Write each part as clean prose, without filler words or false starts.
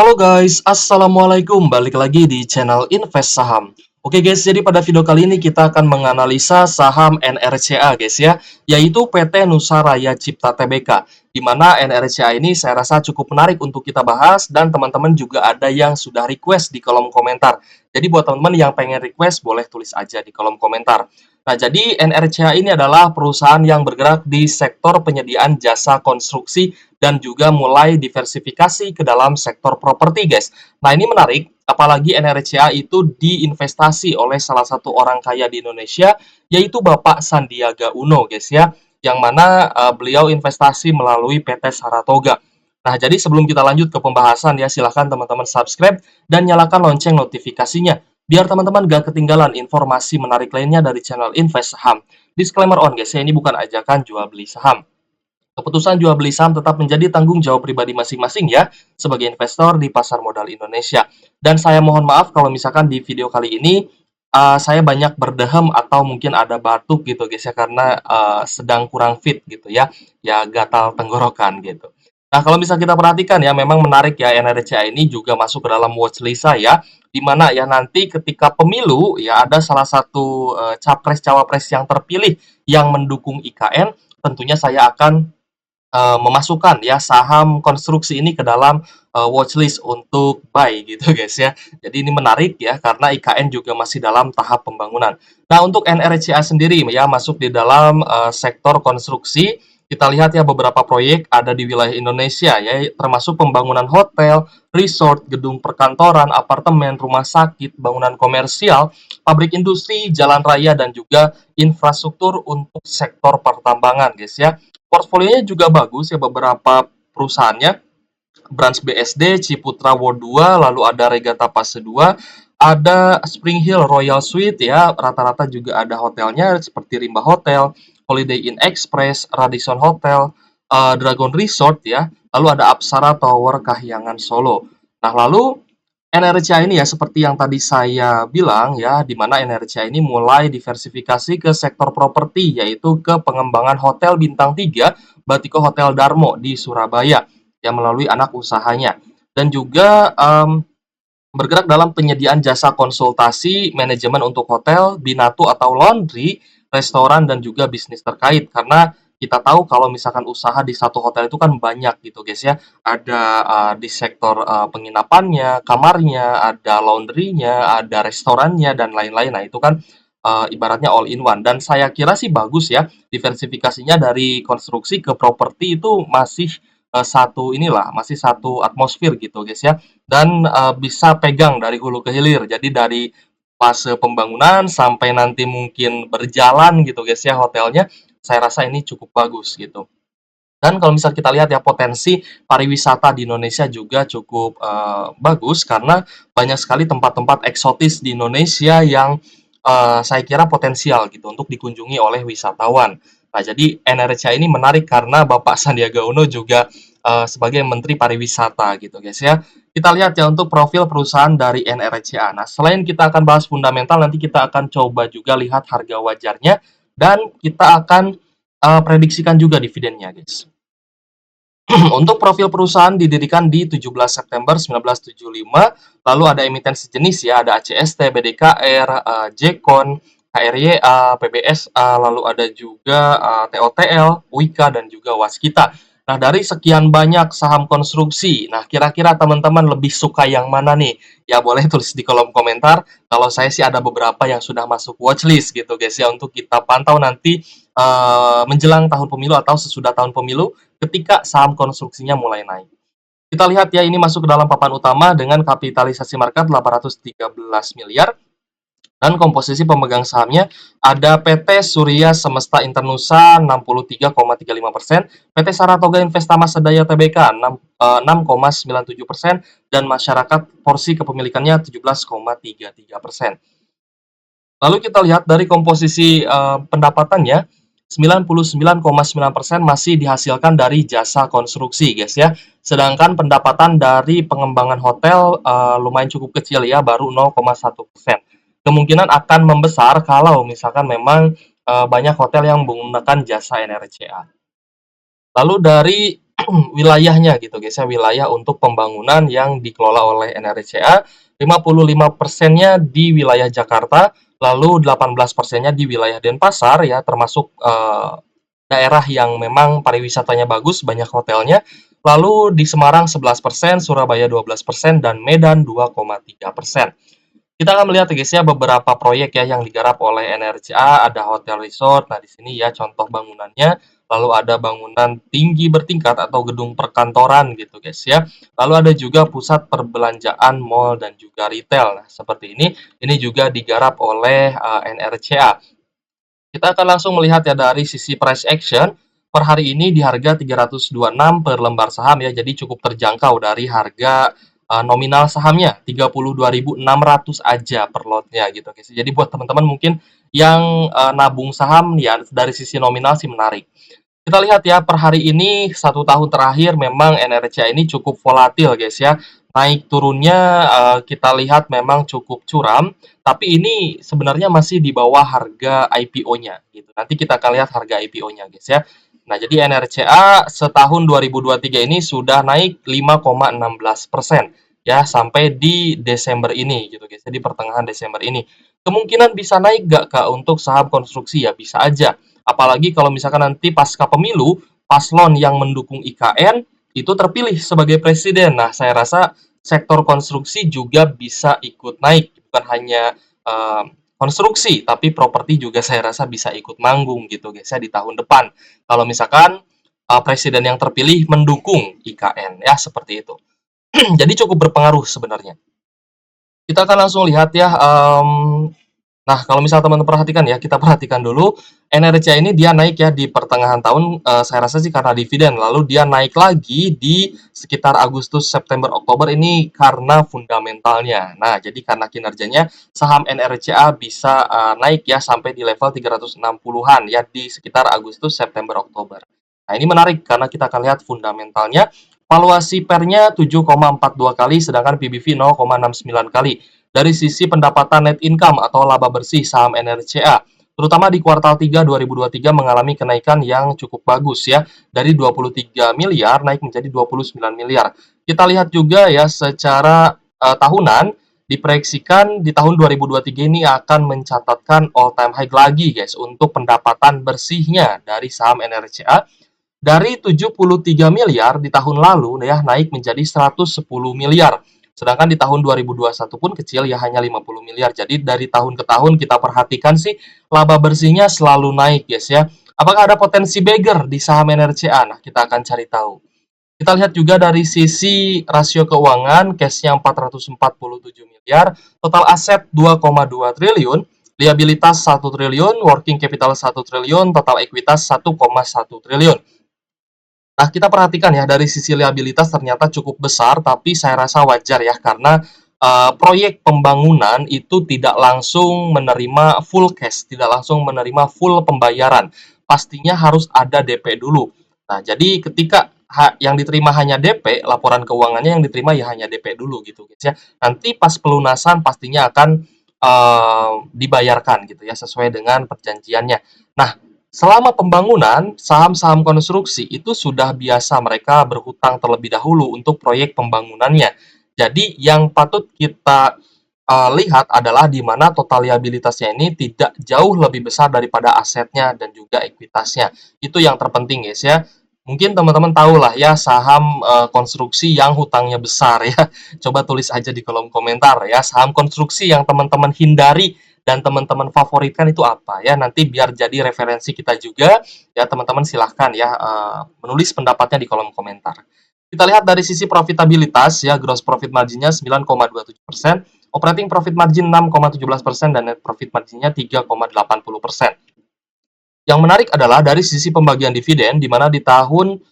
Halo guys, assalamualaikum. Balik lagi di channel Invest Saham. Oke guys, jadi pada video kali ini kita akan menganalisa saham NRCA guys ya, yaitu PT Nusa Raya Cipta Tbk. Di mana NRCA ini saya rasa cukup menarik untuk kita bahas dan teman-teman juga ada yang sudah request di kolom komentar. Jadi buat teman-teman yang pengen request boleh tulis aja di kolom komentar. Nah, jadi NRCA ini adalah perusahaan yang bergerak di sektor penyediaan jasa konstruksi dan juga mulai diversifikasi ke dalam sektor properti, guys. Nah, ini menarik, apalagi NRCA itu diinvestasi oleh salah satu orang kaya di Indonesia, yaitu Bapak Sandiaga Uno, guys ya, yang mana beliau investasi melalui PT Saratoga. Nah, jadi sebelum kita lanjut ke pembahasan ya, silahkan teman-teman subscribe dan nyalakan lonceng notifikasinya, biar teman-teman gak ketinggalan informasi menarik lainnya dari channel Invest Saham. Disclaimer on guys ya, ini bukan ajakan jual beli saham. Keputusan jual beli saham tetap menjadi tanggung jawab pribadi masing-masing ya, sebagai investor di pasar modal Indonesia. Dan saya mohon maaf kalau misalkan di video kali ini saya banyak berdehem atau mungkin ada batuk gitu guys ya, karena sedang kurang fit gitu ya, ya gatal tenggorokan gitu. Nah, kalau bisa kita perhatikan ya, memang menarik ya, NRCA ini juga masuk ke dalam watchlist saya, di mana ya nanti ketika pemilu ya ada salah satu capres-cawapres yang terpilih yang mendukung IKN, tentunya saya akan memasukkan ya saham konstruksi ini ke dalam watchlist untuk buy gitu guys ya. Jadi ini menarik ya karena IKN juga masih dalam tahap pembangunan. Nah, untuk NRCA sendiri ya masuk di dalam sektor konstruksi. Kita lihat ya beberapa proyek ada di wilayah Indonesia ya, termasuk pembangunan hotel, resort, gedung perkantoran, apartemen, rumah sakit, bangunan komersial, pabrik industri, jalan raya dan juga infrastruktur untuk sektor pertambangan guys ya. Portfolionya juga bagus ya, beberapa perusahaannya, Branch BSD, Ciputra World 2, lalu ada Regatta Pace 2, ada Spring Hill Royal Suite ya, rata-rata juga ada hotelnya seperti Rimba Hotel, Holiday Inn Express, Radisson Hotel, Dragon Resort ya, lalu ada Apsara Tower Kahyangan Solo. Nah, lalu NRCA ini ya seperti yang tadi saya bilang ya, di mana NRCA ini mulai diversifikasi ke sektor properti, yaitu ke pengembangan hotel bintang 3 Batiko Hotel Darmo di Surabaya yang melalui anak usahanya. Dan juga bergerak dalam penyediaan jasa konsultasi manajemen untuk hotel, binatu atau laundry, restoran dan juga bisnis terkait. Karena kita tahu kalau misalkan usaha di satu hotel itu kan banyak gitu guys ya. Ada di sektor penginapannya, kamarnya, ada laundrynya, ada restorannya dan lain-lain. Nah, itu kan ibaratnya all in one. Dan saya kira sih bagus ya diversifikasinya dari konstruksi ke properti itu masih satu inilah, masih satu atmosfer gitu guys ya, dan bisa pegang dari hulu ke hilir. Jadi dari fase pembangunan sampai nanti mungkin berjalan gitu guys ya hotelnya, saya rasa ini cukup bagus gitu. Dan kalau misal kita lihat ya potensi pariwisata di Indonesia juga cukup bagus karena banyak sekali tempat-tempat eksotis di Indonesia yang saya kira potensial gitu untuk dikunjungi oleh wisatawan. Nah, jadi NRCA ini menarik karena Bapak Sandiaga Uno juga sebagai Menteri Pariwisata gitu guys ya. Kita lihat ya untuk profil perusahaan dari NRCA. Nah, selain kita akan bahas fundamental, nanti kita akan coba juga lihat harga wajarnya dan kita akan prediksikan juga dividennya guys. Untuk profil perusahaan didirikan di 17 September 1975, lalu ada emiten sejenis ya, ada ACST, BDKR, Jekon, KRYA, PBSA, lalu ada juga TOTL, Wika, dan juga Waskita. Nah, dari sekian banyak saham konstruksi, nah kira-kira teman-teman lebih suka yang mana nih? Ya boleh tulis di kolom komentar. Kalau saya sih ada beberapa yang sudah masuk watchlist gitu guys ya, untuk kita pantau nanti menjelang tahun pemilu atau sesudah tahun pemilu ketika saham konstruksinya mulai naik. Kita lihat ya, ini masuk ke dalam papan utama dengan kapitalisasi market 813 miliar dan komposisi pemegang sahamnya ada PT Surya Semesta Internusa 63,35%, PT Saratoga Investama Sedaya Tbk 6,97% dan masyarakat porsi kepemilikannya 17,33%. Lalu kita lihat dari komposisi pendapatannya, 99,9% masih dihasilkan dari jasa konstruksi guys ya. Sedangkan pendapatan dari pengembangan hotel lumayan cukup kecil ya, baru 0,1%. Kemungkinan akan membesar kalau misalkan memang banyak hotel yang menggunakan jasa NRCA. Lalu dari wilayahnya gitu guys ya, wilayah untuk pembangunan yang dikelola oleh NRCA, 55%-nya di wilayah Jakarta, lalu 18%-nya di wilayah Denpasar ya, termasuk daerah yang memang pariwisatanya bagus, banyak hotelnya. Lalu di Semarang 11%, Surabaya 12%, dan Medan 2,3%. Kita akan melihat ya guys ya beberapa proyek ya yang digarap oleh NRCA, ada hotel resort. Nah, di sini ya contoh bangunannya, lalu ada bangunan tinggi bertingkat atau gedung perkantoran gitu guys ya. Lalu ada juga pusat perbelanjaan, mall dan juga retail. Nah, seperti ini. Ini juga digarap oleh NRCA. Kita akan langsung melihat ya dari sisi price action. Per hari ini di harga 326 per lembar saham ya. Jadi cukup terjangkau dari harga nominal sahamnya 32.600 aja per lotnya gitu guys. Jadi buat teman-teman mungkin yang nabung saham ya dari sisi nominal sih menarik. Kita lihat ya, per hari ini 1 tahun terakhir memang NRCA ini cukup volatil guys ya. Naik turunnya kita lihat memang cukup curam, tapi ini sebenarnya masih di bawah harga IPO-nya gitu. Nanti kita akan lihat harga IPO-nya guys ya. Nah, jadi NRCA setahun 2023 ini sudah naik 5,16% ya sampai di Desember ini gitu guys. Jadi pertengahan Desember ini. Kemungkinan bisa naik gak Kak untuk saham konstruksi ya bisa aja. Apalagi kalau misalkan nanti pasca pemilu, paslon yang mendukung IKN itu terpilih sebagai presiden. Nah, saya rasa sektor konstruksi juga bisa ikut naik, bukan hanya konstruksi, tapi properti juga saya rasa bisa ikut manggung gitu guys ya di tahun depan. Kalau misalkan presiden yang terpilih mendukung IKN ya seperti itu. Jadi cukup berpengaruh sebenarnya. Kita akan langsung lihat ya nah, kalau misal teman-teman perhatikan ya, kita perhatikan dulu NRCA ini dia naik ya di pertengahan tahun, saya rasa sih karena dividen, lalu dia naik lagi di sekitar Agustus, September, Oktober ini karena fundamentalnya. Nah, jadi karena kinerjanya saham NRCA bisa naik ya sampai di level 360-an ya di sekitar Agustus, September, Oktober. Nah, ini menarik karena kita akan lihat fundamentalnya. Valuasi pernya 7,42 kali, sedangkan PBV 0,69 kali dari sisi pendapatan net income atau laba bersih saham NRCA, terutama di kuartal 3 2023 mengalami kenaikan yang cukup bagus ya, dari 23 miliar naik menjadi 29 miliar. Kita lihat juga ya secara tahunan diproyeksikan di tahun 2023 ini akan mencatatkan all time high lagi guys untuk pendapatan bersihnya dari saham NRCA dari 73 miliar di tahun lalu ya naik menjadi 110 miliar. Sedangkan di tahun 2021 pun kecil ya hanya 50 miliar. Jadi dari tahun ke tahun kita perhatikan sih laba bersihnya selalu naik guys ya. Apakah ada potensi beggar di saham NRCA? Nah, kita akan cari tahu. Kita lihat juga dari sisi rasio keuangan, cash-nya 447 miliar, total aset 2,2 triliun, liabilitas 1 triliun, working capital 1 triliun, total ekuitas 1,1 triliun. Nah, kita perhatikan ya dari sisi liabilitas ternyata cukup besar, tapi saya rasa wajar ya karena proyek pembangunan itu tidak langsung menerima full cash, tidak langsung menerima full pembayaran. Pastinya harus ada DP dulu. Nah, jadi ketika yang diterima hanya DP, laporan keuangannya yang diterima ya hanya DP dulu gitu guys ya. Nanti pas pelunasan pastinya akan dibayarkan gitu ya sesuai dengan perjanjiannya. Nah, selama pembangunan, saham-saham konstruksi itu sudah biasa mereka berhutang terlebih dahulu untuk proyek pembangunannya. Jadi yang patut kita lihat adalah di mana total liabilitasnya ini tidak jauh lebih besar daripada asetnya dan juga ekuitasnya. Itu yang terpenting guys ya. Mungkin teman-teman tahu lah ya saham konstruksi yang hutangnya besar ya. Coba tulis aja di kolom komentar ya saham konstruksi yang teman-teman hindari dan teman-teman favoritkan itu apa ya, nanti biar jadi referensi kita juga ya teman-teman silahkan ya menulis pendapatnya di kolom komentar. Kita lihat dari sisi profitabilitas ya, gross profit marginnya 9,27%, operating profit margin 6,17%, dan net profit marginnya 3,80%. Yang menarik adalah dari sisi pembagian dividen, di mana di tahun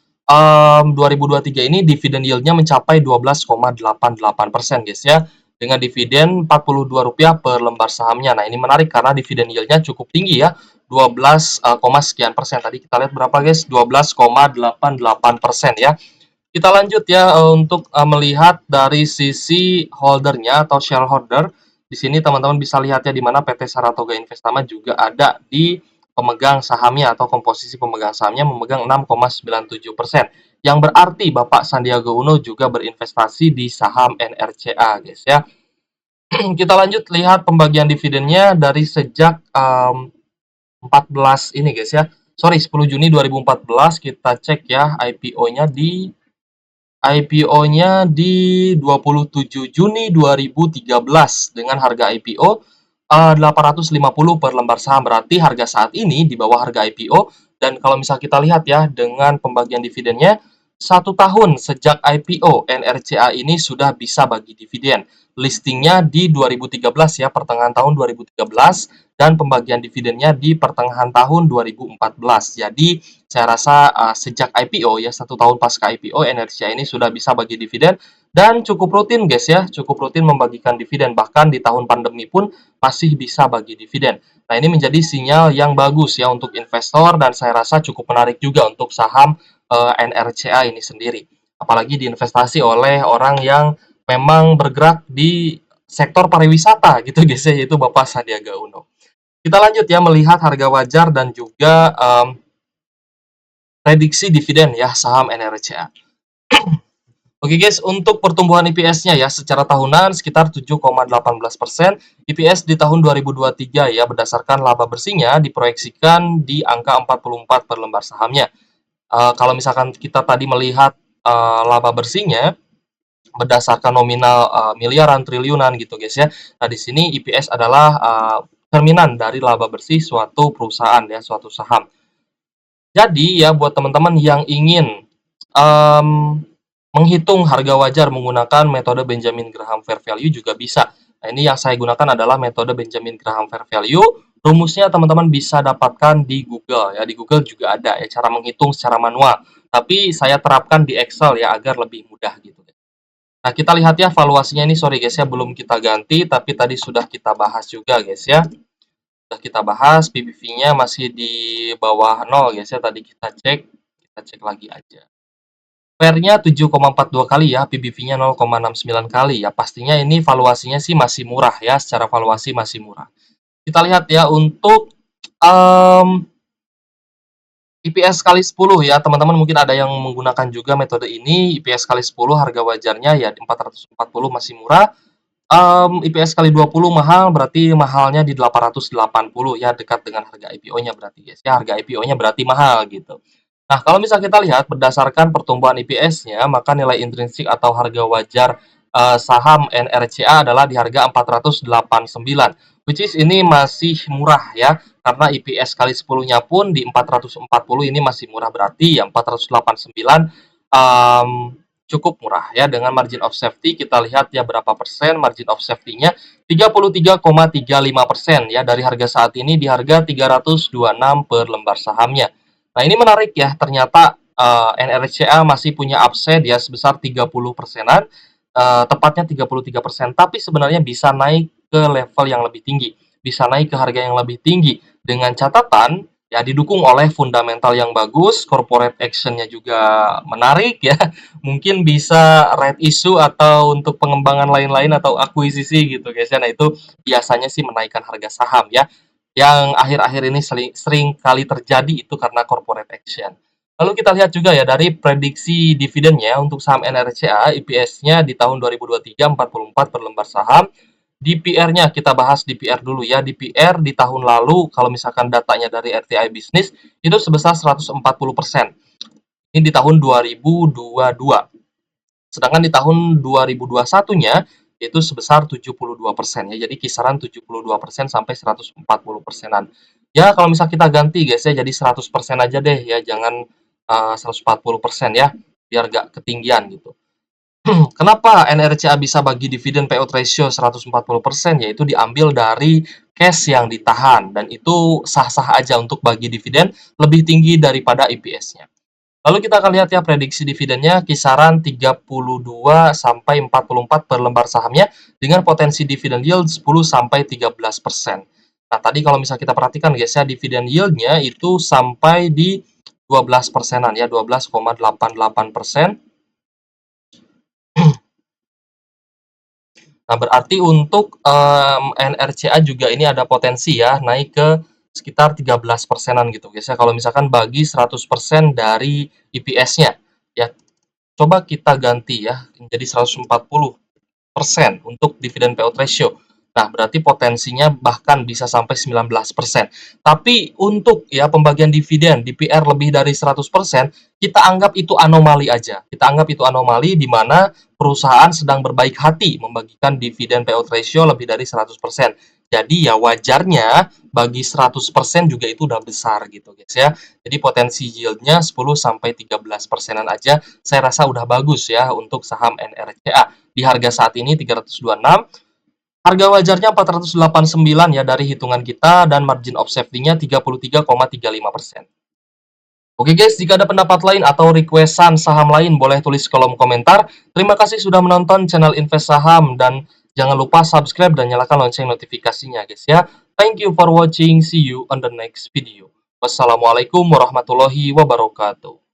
2023 ini dividen yieldnya mencapai 12,88% guys ya, dengan dividen Rp42 per lembar sahamnya. Nah, ini menarik karena dividen yieldnya cukup tinggi ya, 12, sekian persen. Tadi kita lihat berapa guys? 12,88% ya. Kita lanjut ya untuk melihat dari sisi holdernya atau shareholder. Di sini teman-teman bisa lihat ya di mana PT Saratoga Investama juga ada di pemegang sahamnya atau komposisi pemegang sahamnya memegang 6,97%. Yang berarti Bapak Sandiaga Uno juga berinvestasi di saham NRCA, guys ya. Kita lanjut lihat pembagian dividennya dari sejak 14 ini guys ya. Sorry, 10 Juni 2014 kita cek ya IPO-nya di 27 Juni 2013 dengan harga IPO 850 per lembar saham. Berarti harga saat ini di bawah harga IPO. Dan kalau misal kita lihat ya dengan pembagian dividennya, 1 tahun sejak IPO NRCA ini sudah bisa bagi dividen. Listingnya di 2013 ya, pertengahan tahun 2013, dan pembagian dividennya di pertengahan tahun 2014. Jadi saya rasa sejak IPO ya, 1 tahun pasca IPO NRCA ini sudah bisa bagi dividen dan cukup rutin guys ya, cukup rutin membagikan dividen, bahkan di tahun pandemi pun masih bisa bagi dividen. Nah, ini menjadi sinyal yang bagus ya untuk investor dan saya rasa cukup menarik juga untuk saham NRCA ini sendiri. Apalagi diinvestasi oleh orang yang memang bergerak di sektor pariwisata gitu guys ya, yaitu Bapak Sandiaga Uno. Kita lanjut ya melihat harga wajar dan juga prediksi dividen ya saham NRCA. Oke guys, untuk pertumbuhan IPS-nya ya secara tahunan sekitar 7,18%. IPS di tahun 2023 ya berdasarkan laba bersihnya diproyeksikan di angka 44 per lembar sahamnya. Kalau misalkan kita tadi melihat laba bersihnya berdasarkan nominal miliaran triliunan gitu guys ya. Nah, di sini IPS adalah cerminan dari laba bersih suatu perusahaan ya, suatu saham. Jadi ya buat teman-teman yang ingin menghitung harga wajar menggunakan metode Benjamin Graham Fair Value juga bisa. Nah, ini yang saya gunakan adalah metode Benjamin Graham Fair Value. Rumusnya teman-teman bisa dapatkan di Google ya. Di Google juga ada ya cara menghitung secara manual. Tapi saya terapkan di Excel ya agar lebih mudah gitu. Nah, kita lihat ya valuasinya ini, sorry guys ya, belum kita ganti, tapi tadi sudah kita bahas juga guys ya. Sudah kita bahas, PBV-nya masih di bawah 0 guys ya, tadi kita cek lagi aja. Fair-nya 7,42 kali ya, PBV-nya 0,69 kali ya. Pastinya ini valuasinya sih masih murah ya, secara valuasi masih murah. Kita lihat ya untuk IPS kali 10 ya, teman-teman mungkin ada yang menggunakan juga metode ini. IPS kali 10 harga wajarnya ya 440 masih murah. IPS kali 20 mahal, berarti mahalnya di 880 ya, dekat dengan harga IPO-nya berarti guys ya, harga IPO-nya berarti mahal gitu. Nah, kalau misal kita lihat berdasarkan pertumbuhan IPS-nya, maka nilai intrinsik atau harga wajar saham NRCA adalah di harga 489, which is ini masih murah ya, karena IPS kali 10-nya pun di 440 ini masih murah, berarti ya 489 cukup murah ya. Dengan margin of safety kita lihat ya berapa persen margin of safety-nya, 33,35% ya, dari harga saat ini di harga 326 per lembar sahamnya. Nah, ini menarik ya, ternyata NRCA masih punya upside ya sebesar 30 persenan, tepatnya 33%, tapi sebenarnya bisa naik ke level yang lebih tinggi, bisa naik ke harga yang lebih tinggi dengan catatan ya didukung oleh fundamental yang bagus, corporate action-nya juga menarik ya. Mungkin bisa right issue atau untuk pengembangan lain-lain atau akuisisi gitu guys ya. Nah, itu biasanya sih menaikkan harga saham ya. Yang akhir-akhir ini sering kali terjadi itu karena corporate action. Lalu kita lihat juga ya dari prediksi dividennya untuk saham NRCA, IPS-nya di tahun 2023 44 per lembar saham. DPR-nya kita bahas DPR dulu ya. DPR di tahun lalu kalau misalkan datanya dari RTI Bisnis itu sebesar 140%. Ini di tahun 2022. Sedangkan di tahun 2021-nya itu sebesar 72% ya. Jadi kisaran 72% sampai 140%-an. Ya, kalau misal kita ganti guys ya jadi 100% aja deh ya, jangan 140% ya, biar gak ketinggian gitu. Kenapa NRCA bisa bagi dividen payout ratio 140%? Yaitu diambil dari cash yang ditahan dan itu sah-sah aja untuk bagi dividen lebih tinggi daripada IPS-nya. Lalu kita akan lihat ya prediksi dividennya kisaran 32 sampai 44 per lembar sahamnya dengan potensi dividen yield 10 sampai 13%. Nah, tadi kalau misalnya kita perhatikan guys ya, dividen yield-nya itu sampai di 12 persenan ya, 12,88%. Nah, berarti untuk NRCA juga ini ada potensi ya naik ke sekitar 13%-an gitu guys ya. Kalau misalkan bagi 100% dari EPS-nya. Ya, coba kita ganti ya menjadi 140% untuk dividen payout ratio. Nah, berarti potensinya bahkan bisa sampai 19%. Tapi untuk ya pembagian dividen DPR lebih dari 100%, kita anggap itu anomali aja. Kita anggap itu anomali di mana perusahaan sedang berbaik hati membagikan dividen payout ratio lebih dari 100%. Jadi ya wajarnya bagi 100% juga itu udah besar gitu guys ya. Jadi potensi yieldnya 10 sampai 13%-an aja saya rasa udah bagus ya untuk saham NRCA. Di harga saat ini 326, harga wajarnya 489 ya dari hitungan kita dan margin of safety-nya 33,35%. Oke guys, jika ada pendapat lain atau requestan saham lain boleh tulis kolom komentar. Terima kasih sudah menonton channel Invest Saham dan jangan lupa subscribe dan nyalakan lonceng notifikasinya guys ya. Thank you for watching. See you on the next video. Wassalamualaikum warahmatullahi wabarakatuh.